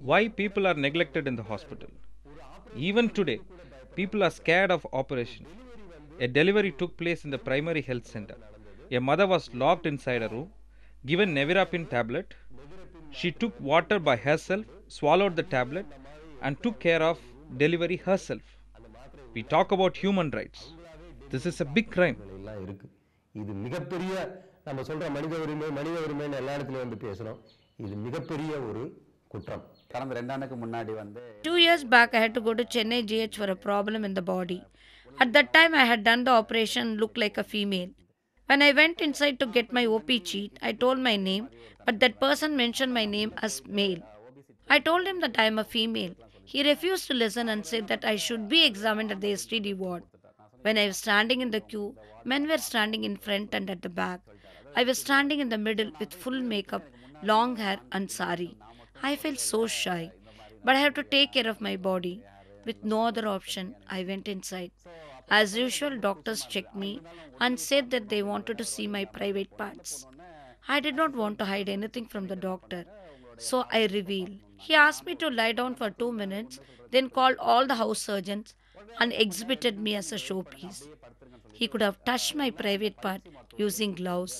Why people are neglected in the hospital? Even today, people are scared of operation. A delivery took place in the primary health center. A mother was locked inside a room, given nevirapine tablet. She took water by herself, swallowed the tablet, and took care of delivery herself. We talk about human rights. This is a big crime. இது மிகப்பெரிய நம்ம சொல்ற மனித உரிமைன்னு எல்லா இடத்துலயும் வந்து பேசுறோம். இது மிகப்பெரிய ஒரு குற்றம். கடந்த 2 ஆண்டுக்கு முன்னாடி வந்து 2 years back I had to go to Chennai GH for a problem in the body. At that time I had done the operation and looked like a female. When I went inside to get my OP sheet, I told my name, but that person mentioned my name as male. I told him that I am a female. He refused to listen and said that I should be examined at the STD ward. When I was standing in the queue, men were standing in front and at the back. I was standing in the middle with full makeup, long hair and sari. I felt so shy, but I had to take care of my body. With no other option, I went inside. As usual, doctors checked me and said that they wanted to see my private parts. I did not want to hide anything from the doctor, so I revealed. He asked me to lie down for 2 minutes, then called all the house surgeons and exhibited me as a showpiece. He could have touched my private part using gloves,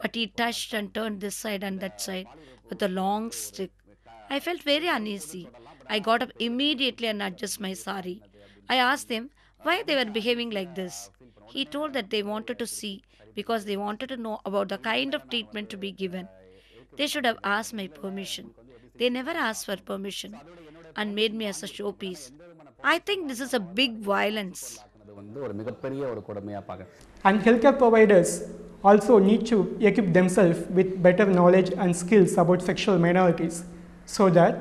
but he touched and turned this side and that side with a long stick. I felt very uneasy. I got up immediately and adjusted my sari. I asked them why they were behaving like this. He told that they wanted to see because they wanted to know about the kind of treatment to be given. They should have asked my permission. They never asked for permission and made me as a showpiece. I think this is a big violence. And healthcare providers also need to equip themselves with better knowledge and skills about sexual minorities so that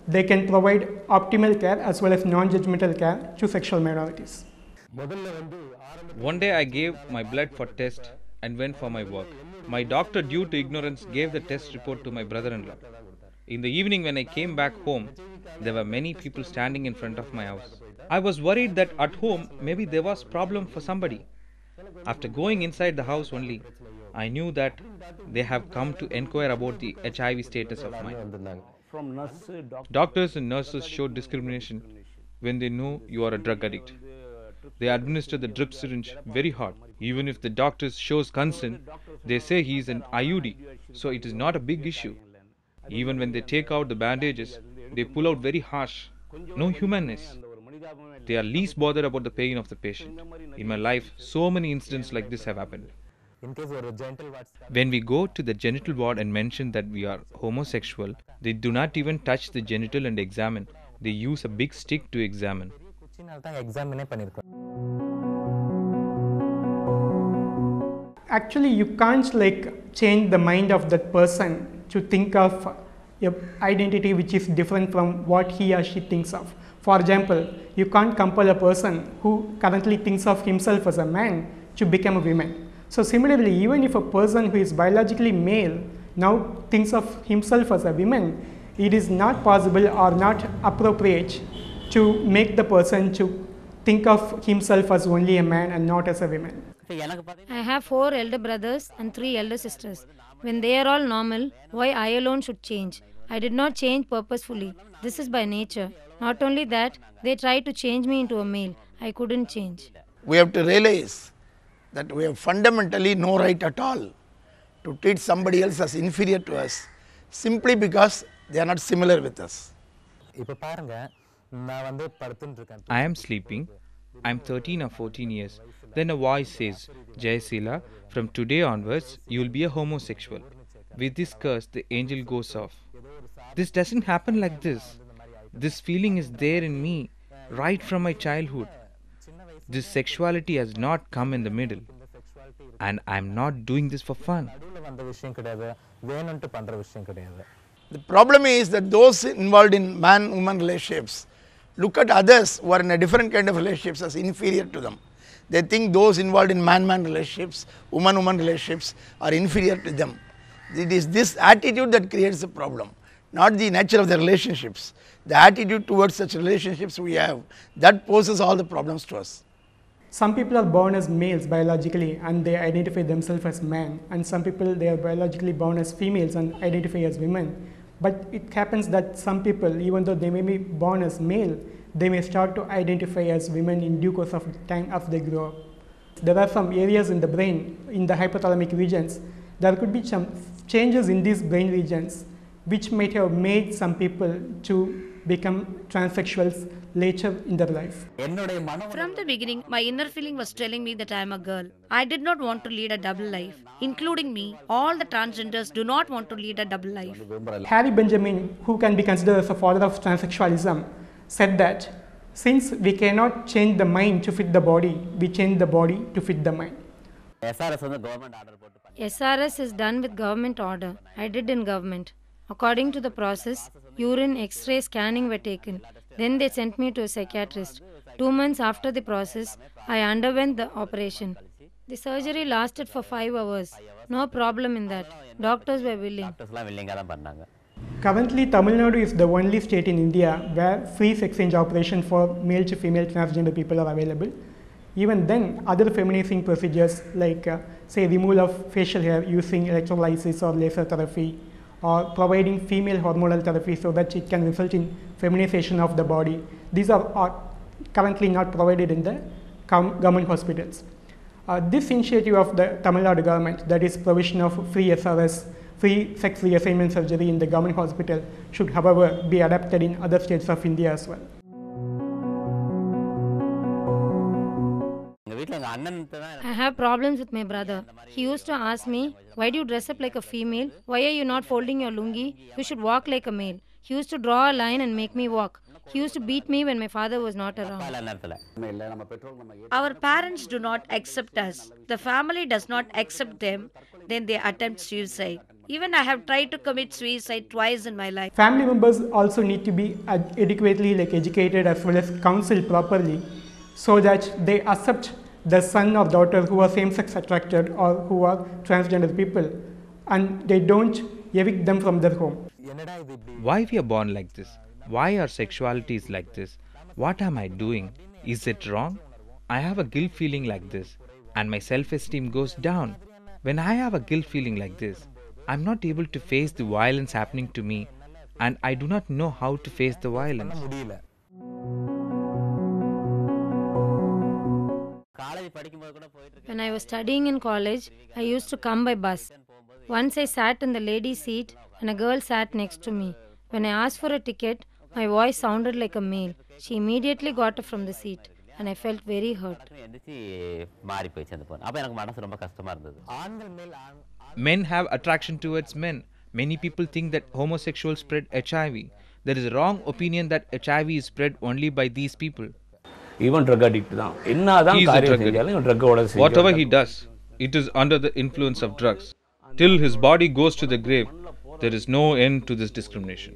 they can provide optimal care as well as non-judgmental care to sexual minorities. One day I gave my blood for test and went for my work. My doctor, due to ignorance, gave the test report to my brother-in-law. In the evening when I came back home, there were many people standing in front of my house. I was worried that at home maybe there was problem for somebody. After going inside the house only, I knew that they have come to inquire about the HIV status of mine. Doctors and nurses showed discrimination when they know you are a drug addict. They administer the drip syringe very hard. Even if the doctor shows consent, they say he is an IUD, so it is not a big issue. Even when they take out the bandages, they pull out very harsh. No humanness. They are least bothered about the pain of the patient. In my life, so many incidents like this have happened. When we go to the genital ward and mention that we are homosexual, they do not even touch the genital and examine. They use a big stick to examine. Actually, you can't change the mind of that person to think of a identity which is different from what he or she thinks of. For example, you can't compel a person who currently thinks of himself as a man to become a woman. So similarly, even if a person who is biologically male now thinks of himself as a woman, it is not possible or not appropriate to make the person to think of himself as only a man and not as a woman. I have 4 elder brothers and 3 elder sisters. When they are all normal, why I alone should change? I did not change purposefully. This is by nature. Not only that, they tried to change me into a male. I couldn't change. We have to realize that we have fundamentally no right at all to treat somebody else as inferior to us simply because they are not similar with us. I am sleeping. I am 13 or 14 years. Then a voice says, Jayasila, from today onwards, you will be a homosexual. With this curse, the angel goes off. This doesn't happen like this. This feeling is there in me right from my childhood. This sexuality has not come in the middle. And I am not doing this for fun. The problem is that those involved in man-woman relationships look at others who are in a different kind of relationships as inferior to them. They think those involved in man-man relationships, woman-woman relationships are inferior to them. It is this attitude that creates the problem, not the nature of the relationships. The attitude towards such relationships we have, that poses all the problems to us. Some people are born as males biologically and they identify themselves as men, and some people they are biologically born as females and identify as women. But it happens that some people, even though they may be born as male, they may start to identify as women in due course of time as they grow up. There are some areas in the brain, in the hypothalamic regions, there could be some changes in these brain regions which might have made some people to become transsexuals later in their life. From the beginning, my inner feeling was telling me that I am a girl. I did not want to lead a double life. Including me, all the transgenders do not want to lead a double life. Harry Benjamin, who can be considered as a father of transsexualism, said that since we cannot change the mind to fit the body, we change the body to fit the mind. SRS is done with government order. I did in government. According to the process, urine, X-ray, scanning were taken. Then they sent me to a psychiatrist. 2 months after the process, I underwent the operation. The surgery lasted for 5 hours. No problem in that. Doctors were willing. Currently, Tamil Nadu is the only state in India where free sex change operation for male to female transgender people are available. Even then, other feminizing procedures like say removal of facial hair using electrolysis or laser therapy, or providing female hormonal therapy so that it can result in feminization of the body, these are currently not provided in the government hospitals. This initiative of the Tamil Nadu government, that is provision of free SRS, free sex reassignment surgery in the government hospital, should however be adapted in other states of India as well. I have problems with my brother. He used to ask me, why do you dress up like a female? Why are you not folding your lungi? You should walk like a male. He used to draw a line and make me walk. He used to beat me when my father was not around. Our parents do not accept us. The family does not accept them. Then they attempt suicide. Even I have tried to commit suicide twice in my life. Family members also need to be adequately educated as well as counseled properly so that they accept the son or daughter who are same-sex attracted or who are transgender people, and they don't evict them from their home. Why we are born like this? Why our sexuality is like this? What am I doing? Is it wrong? I have a guilt feeling like this, and my self-esteem goes down. When I have a guilt feeling like this, I'm not able to face the violence happening to me, and I do not know how to face the violence. When I was studying in college, I used to come by bus. Once I sat in the ladies' seat and a girl sat next to me. When I asked for a ticket, my voice sounded like a male. She immediately got up from the seat and I felt very hurt. Men have attraction towards men. Many people think that homosexuals spread HIV. There is a wrong opinion that HIV is spread only by these people. Even drug addict தான் என்னதான் காரியம் செஞ்சாலும் ட்ரக்கோட whatever he does, it is under the influence of drugs. Till his body goes to the grave, there is no end to this discrimination.